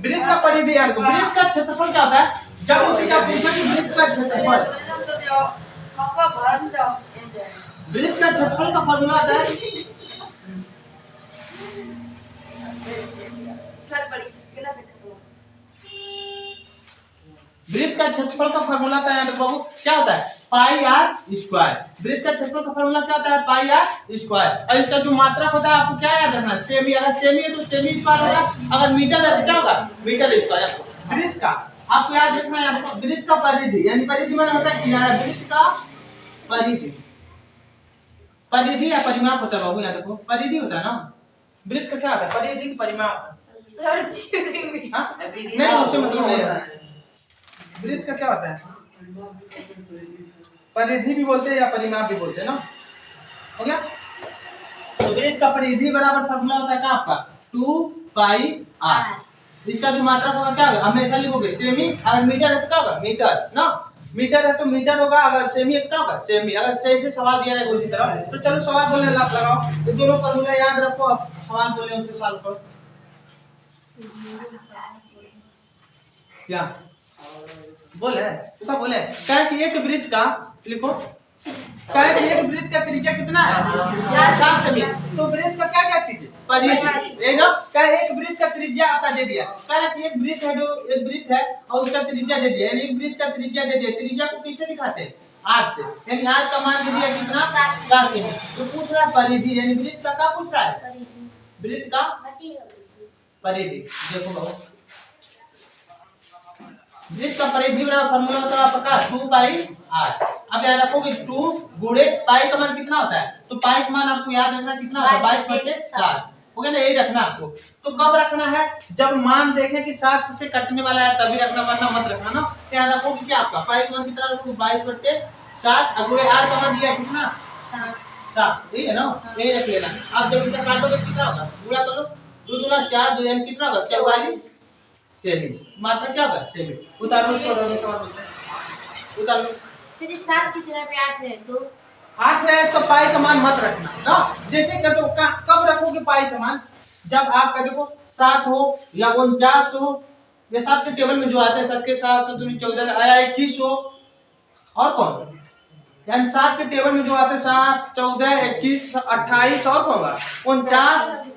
वृत्त का परिधि यार, वृत्त का क्षेत्रफल क्या होता है? जब इसी का पूछा कि वृत्त का क्षेत्रफल, वृत्त का क्षेत्रफल का फॉर्मूला आता है वृत्त का क्षेत्रफल का फॉर्मूला था यार बाबू, क्या होता है? पाई आर स्क्वायर। वृत्त का क्षेत्रफल का फॉर्मूला क्या होता है? पाई आर स्क्वायर। अब इसका जो मात्रक होता है आपको क्या याद रखना है? सेमी। अगर सेमी है तो सेमी स्क्वायर होगा, अगर मीटर है तो क्या होगा? Metre square. वृत्त का आपको याद रखना है, वृत्त का परिधि, यानी परिधि माने होता है किनारा, वृत्त का परिधि। परिधि या परिमाप होता है बाबू, याद रखो परिधि होता है ना। वृत्त का क्या होता है? परिधि की परिमाप। नहीं उससे मतलब नहीं है। वृत्त का क्या होता है? परिधि भी बोलते हैं या परिमाप भी बोलते हैं ना, हो गया। तो वृत्त का परिधि बराबर फॉर्मूला होता है क्या आपका? 2 पाई आर। इसका जो मात्रक होगा क्या होगा? हमेशा लिखोगे सेमी। अगर मीटर है तो क्या होगा? मीटर ना, मीटर है तो मीटर होगा, अगर सेमी है तो क्या होगा? सेमी। अगर सही से सवाल दिया रहेगा उसी तरह, तो चलो सवाल बोलने लगाओ, ये दोनों फॉर्मूला याद रखो, अब सवाल बोले उसके सॉल्व करो। क्या बोले? क्या बोले? क्या कि एक वृत्त का, लिखो, क्या कि एक वृत्त का त्रिज्या कितना है? 4 सेमी। तो वृत्त का क्या क्या कीजिए? परिधि। ये ना, क्या एक वृत्त का त्रिज्या आपका दे दिया, कह कि एक वृत्त है, जो एक वृत्त है और उसका त्रिज्या दे दिया, यानी एक वृत्त का त्रिज्या दे दिया। त्रिज्या को किससे दिखाते हैं? 8 से, यानी 8 का मान दे दिया कितना? 4 सेमी। तो पूछ रहा है परिधि, यानी वृत्त का क्या पूछ रहा है? वृत्त का परिधि। देखो बाबू, वृत्त का परिधि बराबर फॉर्मूला होता है आपका 2 पाई आर। अब याद रखोगे 2 गुणे पाई का मान कितना होता है? तो पाई का मान आपको याद रखना कितना होता है? 22/7। हो गया ना, यही रखना आपको। तो कब रखना है? जब मान देखें कि 7 से कटने वाला है तभी रखना, वरना मत रखना ना। तो याद रखोगे कि आपका पाई का मान कितना रखोगे? 22/7 गुणे आर का मान दिया कितना? 7। यही है ना, यही रख लेना। अब जब इसे काटोगे कितना होगा? गुणा कर लो, 2 दूना 4, 2 यानी कितना होगा? 44 सेमी। मात्रा क्या होगा? सेमी। उतारो उसको, दोनों सवाल बोलते हैं, उतार लो। 7 की जगह पे 8 है तो 8 रहे तो पाई का मान मत रखना ना। जैसे कि तो कब रखोगे पाई का मान? जब आपका देखो 7 हो या 49 हो, या 7 के टेबल में जो आते हैं 7 के 7 7 14 आया 21 हो, और कौन, यानी 7 के टेबल में जो आते हैं 7 14 21 28 और कौन होगा? 49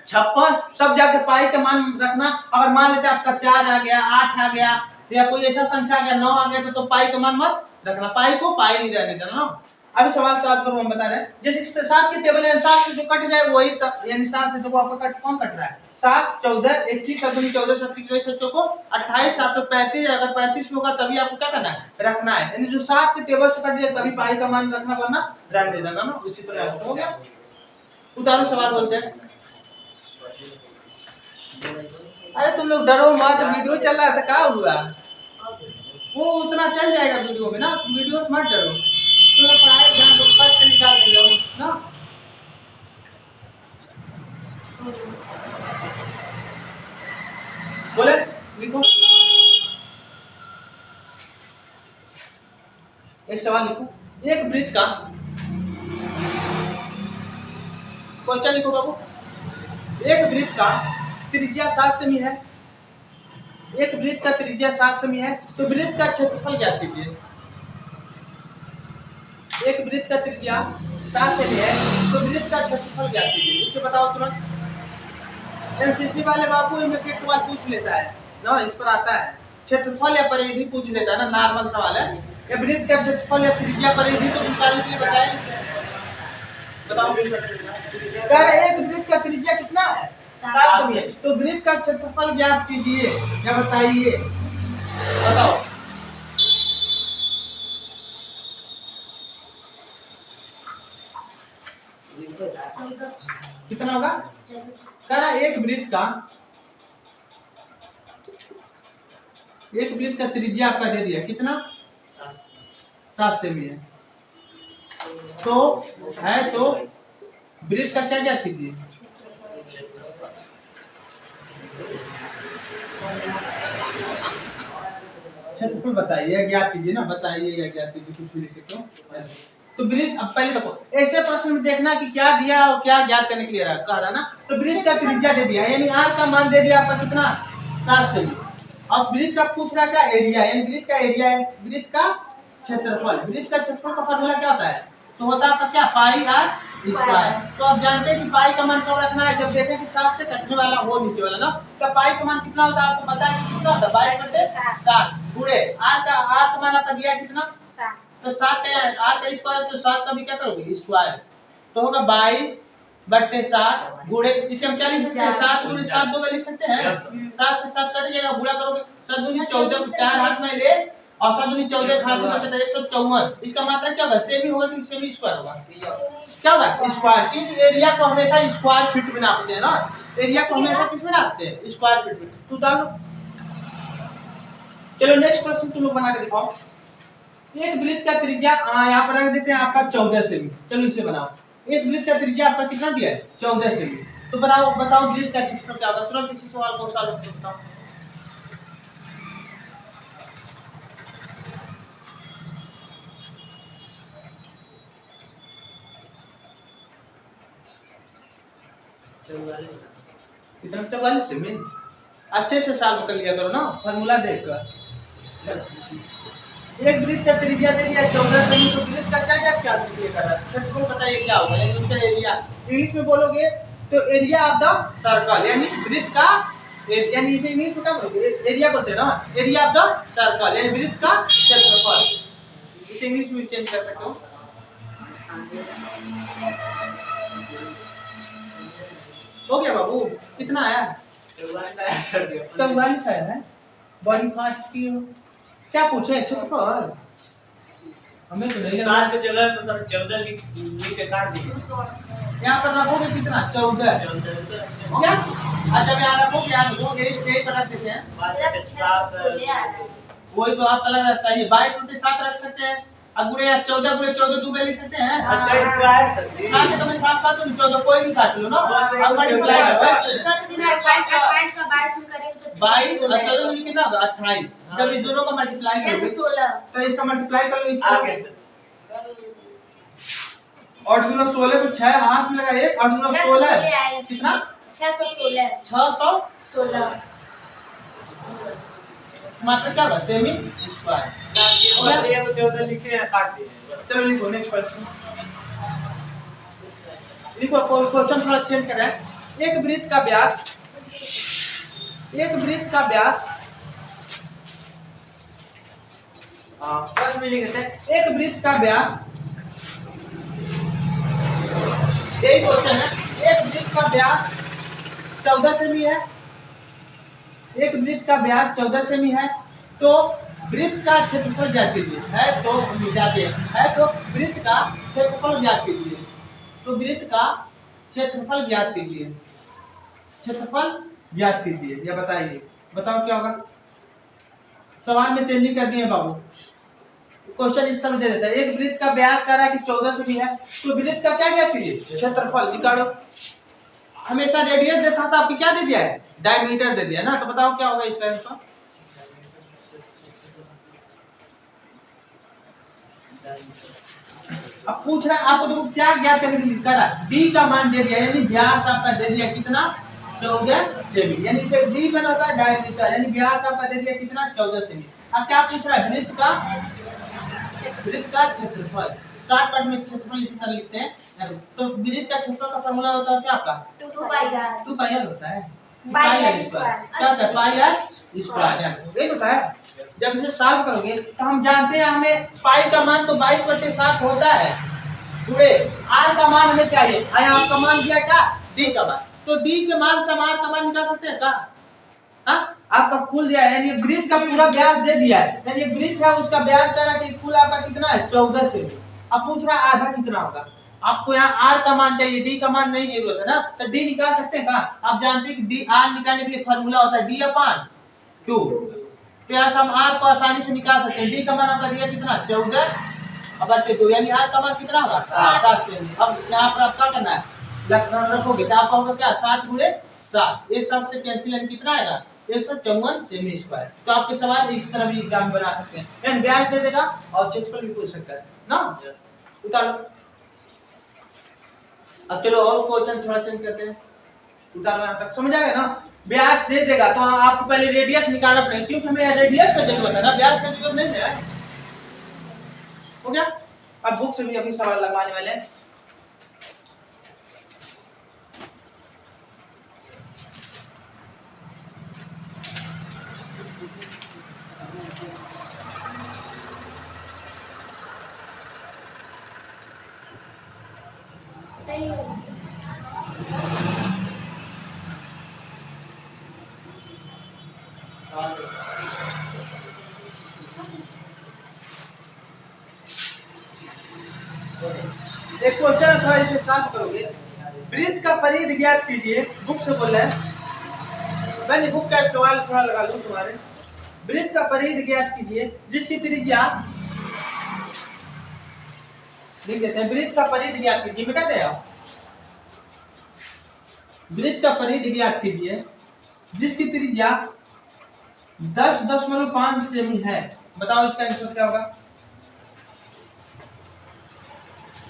56, तब जाके पाई का मान रखना। अगर मान लेते आपका 4 आ गया, 8 आ गया, या कोई ऐसा संख्या आ गया 9 आ गया, तो पाई का मान मत रखना, पाई को पाई ही रहने देना ना। अभी सवाल सॉल्व करो, हम बता रहे हैं। जैसे 7 की टेबल है, 7 से जो कट जाए वही, यानी 7 से देखो आपका कट कौन कट रहा है? 7 14 21 7 14 7 21 बच्चों को 28 735। अगर 35 होगा तभी आपको क्या करना है? रखना है, यानी जो 7 के टेबल से कट जाए तभी पाई का मान रखना, वरना रहने देना ना। उसी तरह हो गया। उदाहरण सवाल बोलते हैं। अरे तुम लोग डरो मत, वीडियो चल रहा था, क्या हुआ? वो उतना चल जाएगा वीडियो में ना, वीडियो से मत डरो। तुम लोग पढ़ाई ध्यान दो, फट से निकाल देंगे ना। बोले, लिखो एक सवाल लिखो। एक वृत्त का क्वेश्चन लिखो बाबू। एक वृत्त का त्रिज्या 7 सेमी है, एक वृत्त का त्रिज्या 7 सेमी है, तो वृत्त का क्षेत्रफल ज्ञात कीजिए। एक वृत्त का त्रिज्या 7 सेमी है, तो वृत्त का क्षेत्रफल ज्ञात कीजिए। इसे बताओ तुरंत। एनसीसी वाले बाबू इनमें से एक सवाल पूछ लेता है ना, इस पर आता है क्षेत्रफल या परिधि पूछ लेता है ना, नॉर्मल सवाल है। ये वृत्त का क्षेत्रफल या त्रिज्या परिधि तो निकालने के लिए बताएं, बताओ। एक वृत्त का त्रिज्या कितना है? 7 सेमी है, तो वृत्त का क्षेत्रफल ज्ञात कीजिए या बताइए, बताओ। कितना होगा? कह रहा एक वृत्त का त्रिज्या आपका दे दिया कितना? 7 सेमी है, तो है तो वृत्त का क्या ज्ञात कीजिए? क्षेत्रफल बताइए या ज्ञात कीजिए ना, बताइए या ज्ञात कीजिए, कुछ भी लिख सकते हो। तो वृत्त, अब पहले देखो ऐसे प्रश्न में देखना कि क्या दिया और क्या ज्ञात करने के लिए कह रहा ना। तो वृत्त का त्रिज्या दे दिया, यानी आर का मान दे दिया आपका कितना 7 सेमी। अब वृत्त का पूछ रहा क्या एरिया, यानी वृत्त का एरिया है, वृत्त का क्षेत्रफल। वृत्त का क्षेत्रफल का फार्मूला क्या होता है, तो होता है आपका क्या पाई आर स्क्वायर। तो आप जानते हैं कि पाई का मान कब रखना है, जब देखें कि 7 से कटने वाला हो नीचे वाला ना, तो पाई का मान कितना होता है आपको पता है कि कितना होता है 22/7 गुणे आर का मान आपका दिया है कितना 7। तो 7 आर का स्क्वायर, तो 7 का भी क्या करोगे स्क्वायर, तो होगा 22/7 गुणे, इसे हम क्या लिख सकते हैं 7 गुणे 7 दो में लिख सकते हैं। 7 से 7 कट जाएगा, गुणा करोगे 7 दूनी 14, 4 हाथ में ले और 7 दूनी 14 हाथ से बचता है 154। इसका मतलब क्या होगा सेमी होगा कि सेमी स्क्वायर होगा, क्या होगा स्क्वायर, क्योंकि एरिया को हमेशा स्क्वायर फीट में नापते हैं ना, एरिया को हमेशा किस में नापते हैं स्क्वायर फीट में। तो डालो, चलो नेक्स्ट प्रश्न तुम लोग बना के दिखाओ। एक वृत्त का त्रिज्या यहाँ पर रख देते हैं आपका 14 सेमी। चलो इसे बनाओ, एक वृत्त का त्रिज्या आपका कितना दिया है 14 सेमी। तो बताओ वृत्त का क्षेत्रफल क्या होगा, तुरंत इसी सवाल को सॉल्व करके बताओ। कितना 44 सेमी, अच्छे से सॉल्व कर लिया करो ना फार्मूला देखकर। एक वृत्त का त्रिज्या दे दिया 14 सेमी, तो वृत्त का क्या क्या त्रिज्या कर रहा है क्षेत्रफल बताइए क्या होगा, यानी उसका एरिया इंग्लिश में बोलोगे तो एरिया ऑफ द सर्कल, यानी वृत्त का, यानी इसे इंग्लिश में क्या बोलोगे एरिया बोलते हैं ना, एरिया ऑफ द सर्कल यानी वृत्त का क्षेत्रफल। इसे इंग्लिश में चेंज कर सकते हो। हो गया बाबू, कितना आया 44 आया है, बड़ी फास्ट की हो। क्या पूछे क्षेत्रफल, हमें तो नहीं 7 की जगह तो सर 14 लिख के काट दिए। यहाँ पर रखोगे कितना 14 हो गया। अच्छा यहाँ रखोगे, यहाँ रखो यही पर रख देते हैं, मेरा पीछे से 16 आ रहा है। वही तो आपका लग रहा है सही है। 22 में 7 रख सकते हैं, और गुणे 14 गुणे 14 दो में लिख सकते हैं। अच्छा स्क्वायर सर 7 के तुम्हें 7 7 14 कोई भी काट लो ना, अब मल्टीप्लाई करो। चलो दिन 28 का 22 में करेंगे तो 22 और 14 में कितना होगा 28, जब इस दोनों का मल्टीप्लाई 6 से करोगे 16 तो इसका मल्टीप्लाई कर लो इस आगे तरह, और दूना 16 को 6 हाथ में लगा एक और दूना 16 कितना 616 616 मात्र क्या होगा सेमी स्क्वायर। और ये तो 14 लिखे हैं काट दिए। चलो लिखो नेक्स्ट क्वेश्चन, लिखो क्वेश्चन थोड़ा चेंज करें। एक वृत्त का व्यास, एक वृत्त का व्यास, प्रश्न में लिख देते हैं एक वृत्त का व्यास, यही क्वेश्चन है, एक वृत्त का व्यास 14 सेमी है, एक वृत्त का व्यास 14 सेमी है, तो वृत्त का क्षेत्रफल ज्ञात कीजिए। है तो वृत्त का क्षेत्रफल ज्ञात कीजिए, तो वृत्त का क्षेत्रफल ज्ञात कीजिए, क्षेत्रफल ज्ञात कीजिए या बताइए, बताओ क्या होगा। सवाल में चेंजिंग कर दिए बाबू, क्वेश्चन इस तरह दे देता है, एक वृत्त का व्यास कह रहा है कि 14 सेमी है, तो वृत्त का क्या ज्ञात कीजिए क्षेत्रफल निकालो। हमेशा रेडियस देता था, आपको क्या दे दिया है डायमीटर दे दिया ना, तो बताओ क्या होगा इसका आंसर। अब पूछ रहा है आपको, देखो क्या ज्ञात करने के लिए कह रहा है, डी का मान दे दिया, यानी व्यास आपका दे दिया कितना 14 सेमी, यानी इसे डी बना होता है डायमीटर, यानी व्यास आपका दे दिया कितना 14 सेमी। अब क्या पूछ रहा है वृत्त का क्षेत्रफल, शॉर्टकट में क्षेत्रफल इसी तरह लिखते हैं। तो वृत्त का क्षेत्रफल का फार्मूला होता है क्या आपका 2 पाई r 2 पाई r होता है, पाई r स्क्वायर, क्या होता है पाई r स्क्वायर, यही होता है। जब इसे सॉल्व करोगे तो हम जानते हैं हमें पाई का मान तो 22/7 होता है, गुणे r का मान हमें चाहिए, यहाँ आपका मान दिया क्या d का मान, तो d के मान से हम r का मान निकाल सकते हैं क्या, हाँ आपका कुल दिया है, यानी वृत्त का पूरा ब्याज दे दिया है, यानी वृत्त है उसका ब्याज कह रहा है कि कुल आपका कितना है 14 सेमी। अब पूछ रहा है आधा कितना होगा, आपको यहाँ r का मान चाहिए, d का मान नहीं जरूरत है ना, तो d निकाल सकते हैं कहाँ, आप जानते हैं कि r निकालने के लिए फार्मूला होता है d/2, तो यहाँ से हम r को आसानी से निकाल सकते हैं। d का मान आपका दिया कितना 14/2, यानी r का मान कितना होगा 7 सेमी। अब यहाँ पर आप क्या करना है रखोगे तो आपका होगा क्या 7 गुणे 7, एक साथ से कैंसिल, यानी कितना आएगा 154 सेमी स्क्वायर। तो आपके सवाल इस तरह भी एग्जाम बना सकते हैं, यानी ब्याज दे देगा और क्षेत्रफल भी पूछ सकता है ना। उतार लो। अब चलो और क्वेश्चन थोड़ा चेंज करते हैं। उतार लो यहाँ तक, समझ आएगा ना। व्यास दे देगा तो आपको पहले रेडियस निकालना पड़ेगा, क्योंकि हमें रेडियस का जरूरत है ना, व्यास का जरूरत नहीं है। हो गया। अब बुक से भी अभी सवाल लगवाने वाले हैं। एक क्वेश्चन थोड़ा इसे साफ करोगे। वृत्त का परिधि ज्ञात कीजिए, बुक से बोल रहे हैं। मैंने बुक का एक सवाल थोड़ा लगा लूं तुम्हारे। वृत्त का परिधि ज्ञात कीजिए जिसकी त्रिज्या, लिख देते हैं, वृत्त का परिधि ज्ञात कीजिए, मिटा दे आप। वृत्त का परिधि ज्ञात कीजिए जिसकी त्रिज्या 10.5 सेमी है। बताओ इसका आंसर क्या होगा।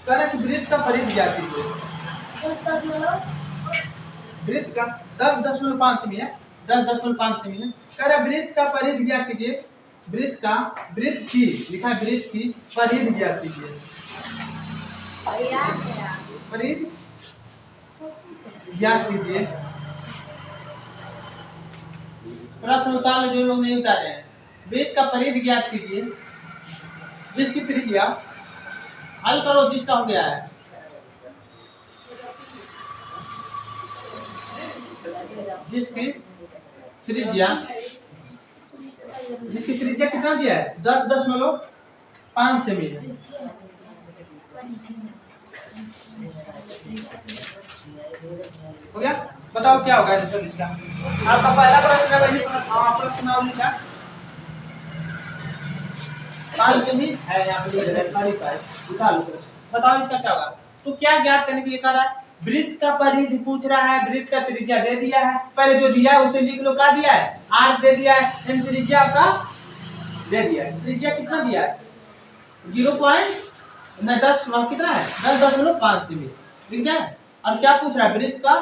कह रहा कि वृत्त का परिधि ज्ञात कीजिए। वृत्त का 10.5 सेमी है, 10.5 सेमी है। कह रहा वृत्त का परिधि ज्ञात कीजिए। वृत्त का, वृत्त की लिखा है, वृत्त की परिधि ज्ञात कीजिए। परिधि ज्ञात कीजिए। प्रश्न उतार लो जो लोग नहीं उतारे हैं। वृत्त का परिधि ज्ञात कीजिए जिसकी त्रिज्या, हल करो जिसका हो गया है, जिसकी त्रिज्या, जिसकी त्रिज्या कितना दिया है, 10.5 सेमी है। हो गया। बताओ क्या होगा आंसर इसका। आपका पहला प्रश्न है वही प्रश्न लिखा 5 सेमी है, यहाँ पे उठा लो। बताओ इसका क्या होगा। तो क्या ज्ञात करने के लिए कह रहा है, वृत्त का परिधि पूछ रहा है, वृत्त का त्रिज्या दे दिया है, पहले जो दिया है उसे लिख लो। क्या दिया है, आर दे दिया है, त्रिज्या आपका दे दिया है। त्रिज्या कितना दिया है, 10 कितना है, 10.5 सेमी, ठीक है। और क्या पूछ रहा है, वृत्त का,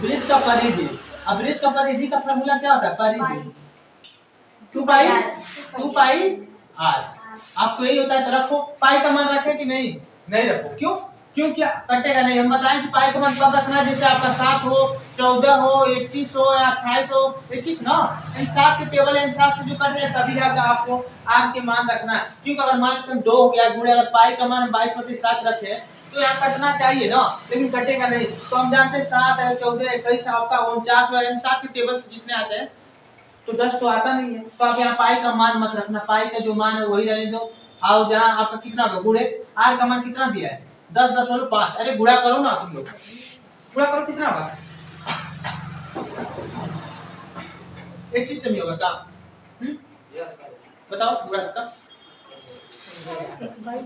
वृत्त का परिधि। अब वृत्त का परिधि का फॉर्मूला क्या होता है, परिधि 2 पाई आर। आपको यही होता है, तो रखो। पाई का मान रखे कि नहीं, नहीं रखो। क्यों, क्योंकि कटेगा नहीं। हम बताएं कि पाई का मान कब रखना है, जैसे आपका 7 हो, 14 हो, 21 हो या 28 हो, 21 ना, इन 7 के टेबल इन 7 से जो कट जाए तभी जाकर आपको आर के मान रखना है। क्योंकि अगर मान लो 2 हो गया गुणे, अगर पाई का मान 22/7 रखे तो यहाँ कटना चाहिए ना, लेकिन कटेगा नहीं। तो हम जानते हैं 7 है, 14, 21 आपका 49 है, इन 7 के टेबल से जितने आते हैं तो 10 तो आता नहीं है। तो आप यहाँ पाई का मान मत रखना, पाई का जो मान है वही रहने दो। और जहाँ आपका कितना होगा गुणे, आर का मान कितना दिया है, 10.5। अरे गुणा करो ना तुम लोग, गुणा करो, कितना होगा, 21 सेमी होगा काम। बताओ गुणा का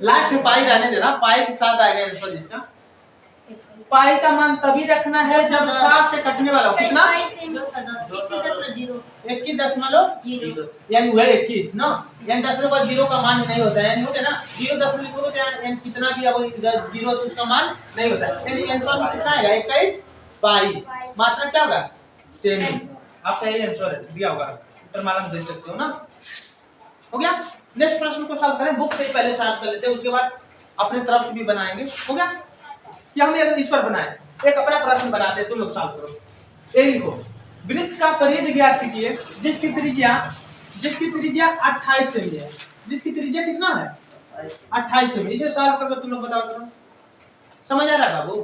लास्ट में पाई रहने देना, पाई के साथ आएगा आंसर इसका। पाई का मान तभी रखना है जब 7 से कटने वाला हो। कितना, 21.0, यानी वह 21 ना, यानी 10.0 का मान नहीं होता है, यानी हो गया ना, 0 लिखोगे तो यानी कितना भी अब 0 तो उसका मान नहीं होता है। यानी आंसर में कितना आएगा, 21 पाई। मात्रा क्या होगा, सेमी। आपका यही आंसर दिया होगा, उत्तर माला में देख सकते हो ना। हो गया। नेक्स्ट प्रश्न को सॉल्व करें, बुक से ही पहले सॉल्व कर लेते हैं, उसके बाद अपने तरफ से भी बनाएंगे। हो गया। कि हम अगर इस पर बनाए, एक अपना प्रश्न बनाते हैं, तुम लोग सॉल्व करो। ए लिखो, वृत्त का परिधि ज्ञात कीजिए जिसकी त्रिज्या 28 सेमी है। जिसकी त्रिज्या कितना है, 28 सेमी। इसे सॉल्व करके तुम लोग बताओ करो। समझ आ रहा है बाबू।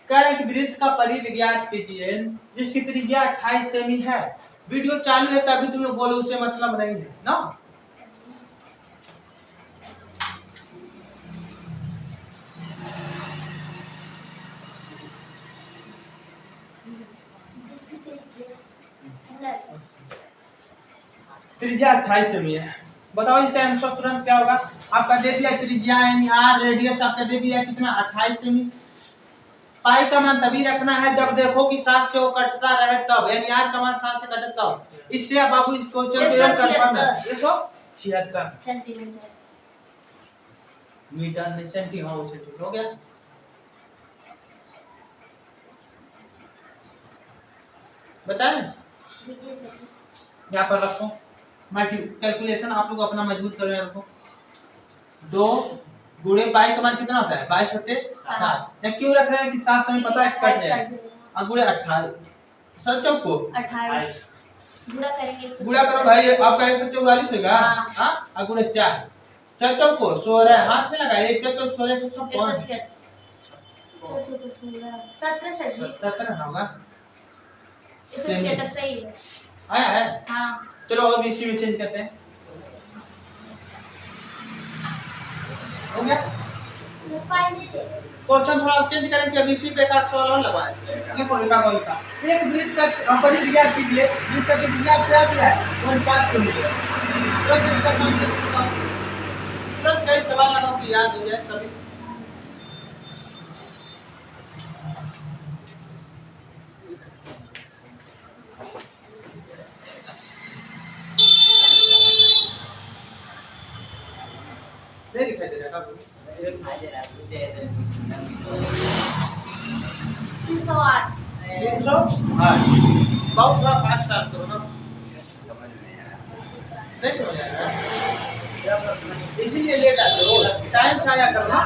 कह रहे हैं कि वृत्त का परिधि ज्ञात कीजिए जिसकी त्रिज्या 28 सेमी है। वीडियो चालू है तभी तुम लोग बोलो, उसे मतलब नहीं है ना। त्रिज्या 28 सेमी है। बताओ इसका आंसर तुरंत क्या होगा। आपका दे दिया त्रिज्या यानी आर, रेडियस आपका दे दिया कितना, 28 सेमी। पाई का मान तभी रखना है जब देखो कि 7 से वो कटता रहे तब, यानी आर का मान 7 से कटे तब। इससे बाबू इस क्वेश्चन को कंफर्म है, 176 सेंटीमीटर। मीटर नहीं सेंटी, हाँ वो सेंटी हो गया। बताएं देखिए सर, यहाँ पर रखो मल्टी कैलकुलेशन आप लोग अपना मजबूत करो। रखो 2 गुणे पाई का मान कितना होता है 22/7। क्यों रख रहे हैं कि 7 समय पता है कट जाए और गुणे 28 सर चौको 28 गुणा करेंगे गुणा करो भाई, आपका 144 होगा। हाँ और गुणे 4 4 चौको 16 हाथ में लगा 1 4 चौक 16 156 17 ना होगा 176 सही है। आया है। हाँ चलो और भी इसी में चेंज करते हैं। हो गया क्वेश्चन थोड़ा चेंज करें कि अभी इसी पे का सवाल और लगवाएं। लिखो लिखा गया का एक वृत्त का परिधि ज्ञात कीजिए जिसका त्रिज्या क्या दिया है 49 किलोमीटर। तुरंत इसका काम कैसे, तुरंत कई सवाल लगाओ कि याद हो जाए सभी। नहीं दिखाई दे रहा है 308 308 बहुत थोड़ा फास्ट स्टार्ट करो ना, नहीं समझ आ रहा है इसीलिए लेट आते हो। टाइम का आया करना।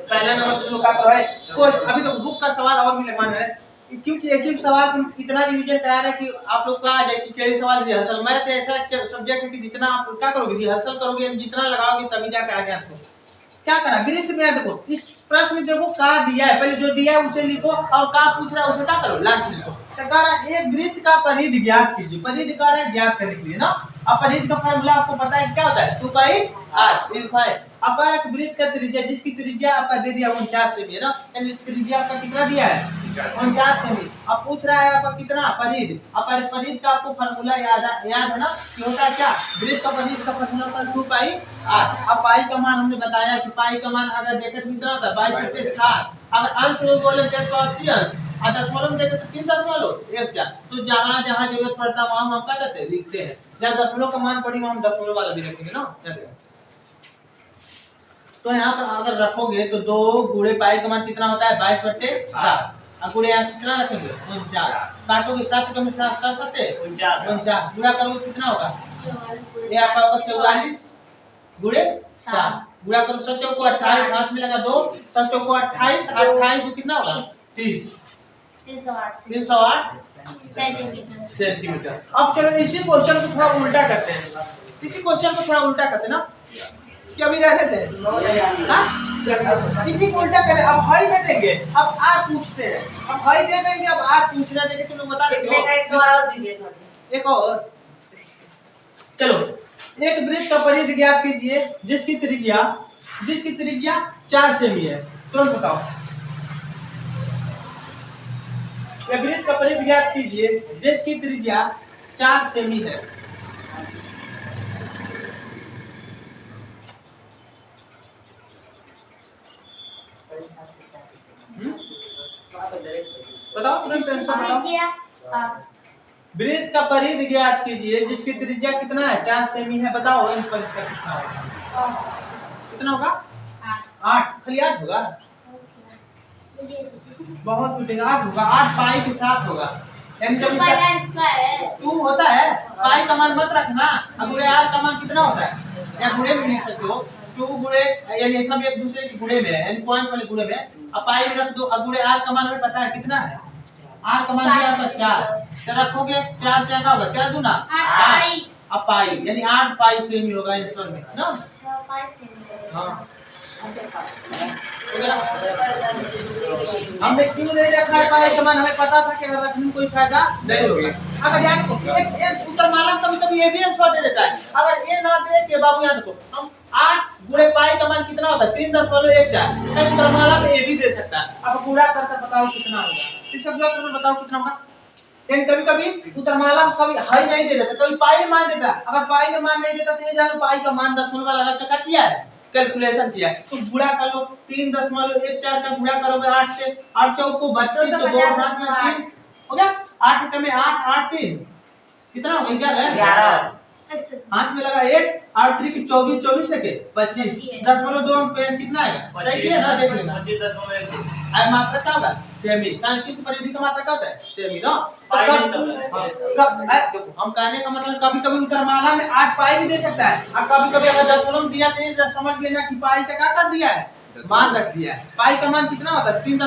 पहला नंबर तुम लोग का तो है कुछ अभी तो बुक का सवाल और भी लगवाना है, क्योंकि एक ही सवाल तुम इतना रिवीजन करा रहे हैं कि आप लोग का आ जाए कि कई सवाल रिहर्सल। मैथ ऐसा सब्जेक्ट है कि जितना आप क्या करोगे रिहर्सल करोगे जितना लगाओगे तभी जाके आगे आपको क्या करना। वृत्त में देखो इस प्रश्न में देखो कहाँ दिया है, पहले जो दिया है उसे लिखो और कहाँ पूछ रहा है उसे क्या करो लास्ट में लिखो। सरकार एक वृत्त का परिधि ज्ञात कीजिए, परिधि का है ज्ञात करने के लिए ना। अब परिधि का फार्मूला आपको पता है क्या होता है 2πr। अब एक वृत्त का त्रिज्या जिसकी त्रिज्या आपका दे दिया 49 सेमी है ना, यानी त्रिज्या आपका कितना दिया है 49 सेमी। अब पूछ रहा है आपका कितना परिधि। अब परिधि का आपको फार्मूला याद है ना कि होता है क्या वृत्त का परिधि का फार्मूला होता है 2πr। अब पाई का मान हमने बताया कि पाई का मान अगर देखें तो कितना होता है 22/7। अगर अंश में बोले 180 अंश और दशमलव में देखें तो 3.14। तो जहाँ जहाँ जरूरत पड़ता है वहाँ हम क्या करते हैं लिखते हैं। जहाँ दशमलव का मान पड़ी वहाँ हम दशमलव वाला भी रखेंगे ना। तो यहाँ पर अगर रखोगे तो 2 गुणे पाई का मान कितना होता है 22/7 और गुणे यहाँ कितना रखेंगे 49। काटोगे 7 के में 7 49 गुणा करोगे कितना होगा ये आपका होगा 44 गुणे 7 गुणा करो 7 चौको 28 हाथ में लगा 2 7 चौको 28 28 तो कितना होगा 30 308 सेंटीमीटर। अब चलो इसी क्वेश्चन को थोड़ा उल्टा करते हैं, इसी क्वेश्चन को थोड़ा उल्टा करते हैं ना क्या भी रहने थे इसी को उल्टा करें। अब हाई दे देंगे अब आर पूछते हैं, अब हाई दे देंगे अब आर पूछ रहे हैं। तुम लोग बता देते एक और चलो एक वृत्त का परिधि ज्ञात कीजिए जिसकी त्रिज्या 4 सेमी है। तुरंत बताओ एक वृत्त का परिधि ज्ञात कीजिए जिसकी त्रिज्या 4 सेमी है। बताओ तुरंत आंसर बताओ। वृत्त का परिधि ज्ञात कीजिए जिसकी त्रिज्या कितना है 4 सेमी है। बताओ इसका कितना होगा कितना होगा 8 खाली 8 होगा बहुत छूटेगा 8 होगा 8 पाई के साथ होगा। तू होता है पाई का मान मत रखना। अब गुणे आर का मान कितना होता है या गुणे में लिख सकते हो 2 गुणे यानी सब एक दूसरे के गुणे में है यानी पॉइंट वाले गुणे में। अब पाई में रख दो। अब गुणे आर का मान हमें पता है कितना है आर का मान दिया आपका 4 तो रखोगे 4 क्या होगा 4 दूना 8 अब पाई यानी 8 पाई सेमी होगा आंसर में ना। हां हमने क्यों नहीं रखा है पाई का मान हमें पता था कि अगर रखने में कोई फायदा नहीं होगा। अगर याद एक उत्तर माला कभी ये भी आंसर दे देता है। अगर ये ना दे के बाबू याद रखो हम 8 गुणे पाई का मान कितना होता है 3.14 उत्तर माला में ये भी दे सकता है। अब पूरा करके बताओ कितना होगा इसका पूरा करके बताओ कितना होगा। लेकिन कभी उत्तरमाला में कभी हाई नहीं दे देता कभी पाई में मान देता। अगर पाई में मान नहीं देता तो ये जानो पाई का मान दशमलव वाला अलग का किया है कैलकुलेशन किया है। तो गुणा कर लो 3.14 का गुणा करोगे 8 से 8 चौक को 32 तो 2 हाथ में 3 हो गया 8 में 8 8 3 कितना हो गया 11 हाथ में लगा 1 8 3 24 24 है के 25 10 2 पेन कितना आएगा सही है ना देख लेना 25.1 और मात्रा क्या होगा सेमी कारण कि परिधि का मात्रा क्या होता है सेमी ना तो पाई नहीं कब होता है। देखो हम कहने का मतलब कभी कभी उत्तरमाला में 8 पाई भी दे सकता है और कभी कभी अगर दशमलव दिया तो समझ लेना कि पाई का क्या कर दिया है मान रख दिया है पाई का मान कितना होता है 3.14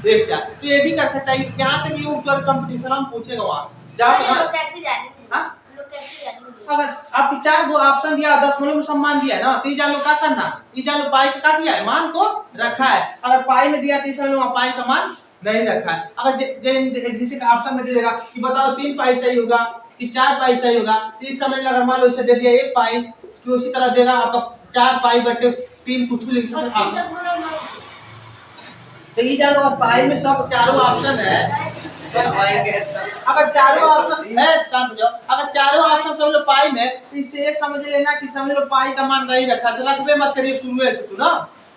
तो ये भी कर सकता है यहाँ तक ये उत्तर कंपटीशन हम पूछेगा वहाँ सर ये जाओ लोग कैसे जानेंगे हाँ? लोग कैसे जानेंगे अगर आपकी 4 गो ऑप्शन दिया दशमलव में सम्मान दिया है ना तो जान लो क्या करना जान लो पाई का क्या किया है मान को रखा है अगर पाई में दिया तो इस समय पाई का मान नहीं रखा है अगर जिसे का ऑप्शन में दे देगा कि बताओ 3 पाई सही होगा कि 4 पाई सही होगा तो इस समय अगर मान लो इसे दे दिया 1 पाई कि उसी तरह देगा आपका 4 पाई बटे 3 कुछ लिख सकते हैं तो ये जान लो अगर पाई में सब चारों ऑप्शन है अगर चारों ऑप्शन है शांत हो जाओ अगर चारों ऑप्शन सब लो पाई में तो इससे ये समझ लेना कि समझ लो पाई का मान नहीं रखा तो रखबे मत करिए शुरू से तू ना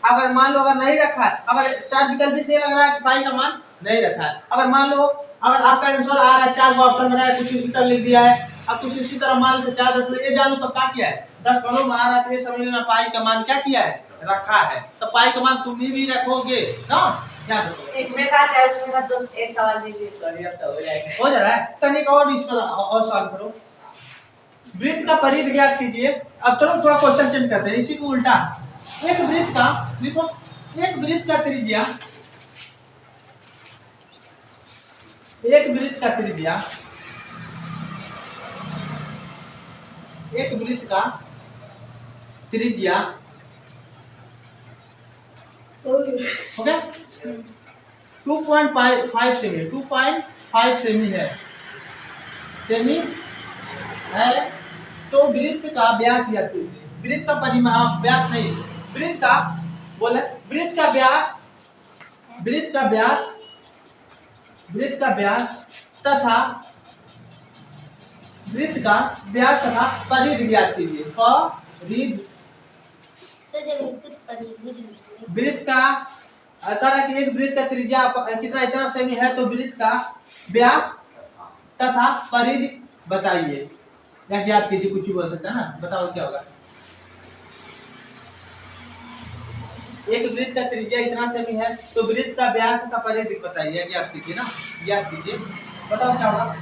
अगर मान लो अगर नहीं रखा है अगर 4 विकल्प से लग रहा है कि पाई का मान नहीं रखा है अगर मान लो अगर आपका आंसर आ रहा है 4 गो ऑप्शन बनाया कुछ इसी तरह लिख दिया है अब कुछ इसी तरह मान लो 4 10 ये जान लो तो क्या किया है 10 में आ रहा है तो ये समझ लेना पाई का मान क्या किया है रखा है तो पाई का मान तुम भी रखोगे ना क्या इसमें का चाहे उसमें का तो एक सवाल दीजिए सॉरी अब तो हो जाएगा हो जा रहा है तनिक और इस पर और सॉल्व करो वृत्त का परिधि ज्ञात कीजिए अब चलो थोड़ा क्वेश्चन चेंज करते हैं इसी को उल्टा एक वृत्त का देखो एक वृत्त का त्रिज्या एक वृत्त का त्रिज्या एक वृत्त का त्रिज्या हो गया 2.5 सेमी 2.5 सेमी है सेमी है तो वृत्त का व्यास या वृत्त का परिमाप व्यास नहीं वृत्त का बोले वृत्त का व्यास वृत्त का व्यास वृत्त का व्यास तथा वृत्त का व्यास तथा परिधि ज्ञात कीजिए परिधि सर जब सिर्फ परिधि वृत्त का कह कि एक वृत्त का त्रिज्या कितना इतना सेमी है तो वृत्त का व्यास तथा परिधि बताइए या ज्ञात कीजिए कुछ भी बोल सकता है ना बताओ क्या होगा एक वृत्त का त्रिज्या इतना सेमी है तो वृत्त का व्यास तथा परिधि बताइए ज्ञात कीजिए ना ज्ञात कीजिए बताओ क्या होगा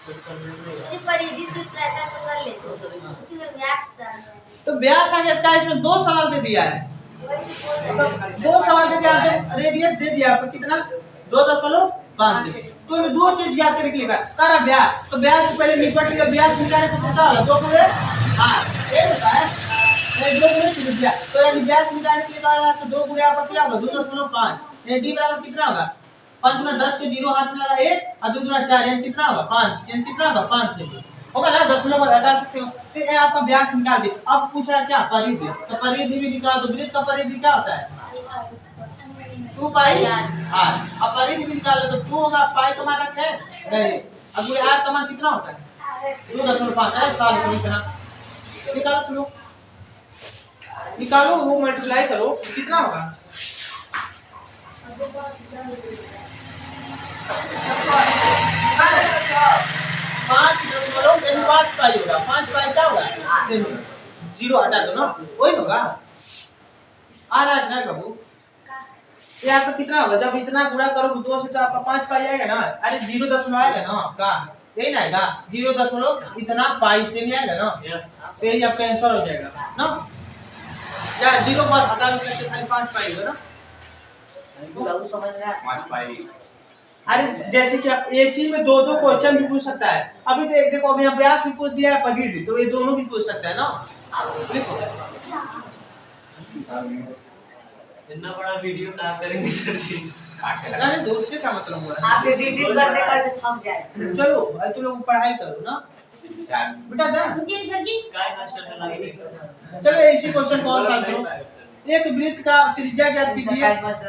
सिर्फ परिधि सिर्फ रहता तो कर लेते उसी में व्यास डालना है तो व्यास आ गया इसमें 2 सवाल दे दिया है तो 2 सवाल दे दिया तो रेडियस दे दिया आपको कितना 2.5 तो इनमें 2 चीज याद करके लिखा करा व्यास तो व्यास से पहले निपट लिया व्यास निकालने से कितना होगा 2 गुणे 8 ये होता है ये 2 गुणे त्रिज्या तो यानी व्यास निकालने के लिए कहा रहा तो 2 गुणे आपका क्या होगा 2.5 यानी d बराबर कितना होगा 5 गुना 10 के 0 हाथ में लगा 1 और 2 गुना 4 यानी कितना होगा 5 यानी कितना होगा 5 सेमी होगा ना 10 हटा सकते हो तो ये आपका व्यास निकाल दे अब पूछ रहा है क्या परिधि तो परिधि भी निकाल दो वृत्त का परिधि क्या होता है 2 पाई r अब परिधि भी निकाल लो तो 2 होगा पाई का मान रखे नहीं अब ये r का मान कितना होता है 2.5 है साल को कितना निकालो निकालो वो मल्टीप्लाई करो कितना होगा पाँच पाई होगा 5 पाई क्या होगा 0 हटा दो ना वही होगा आ रहा है ना बाबू ये आपका कितना होगा जब इतना गुणा करोगे 2 से तो आपका 5 पाई आएगा ना अरे 0 दशमलव आएगा ना आपका यही ना आएगा 0 दशमलव इतना पाई से भी आएगा ना तो यही आपका आंसर हो जाएगा ना या 0 बार हटा लो तो खाली 5 पाई होगा ना समझ रहा है 5 पाई अरे जैसे कि एक ही में 2 क्वेश्चन भी पूछ सकता है अभी तो देखो अभी अभ्यास भी पूछ दिया है परिधि तो ये दोनों भी पूछ सकता है ना लिखो इतना बड़ा वीडियो कहाँ करेंगे सर जी अरे दोस्त से क्या मतलब हुआ आप एडिटिंग करते करते थक जाए चलो भाई तुम लोग पढ़ाई करो ना बेटा दा सुनिए सर जी काय मास्टर ने लगी चलो इसी क्वेश्चन को और सॉल्व करो एक वृत्त का त्रिज्या ज्ञात कीजिए मास्टर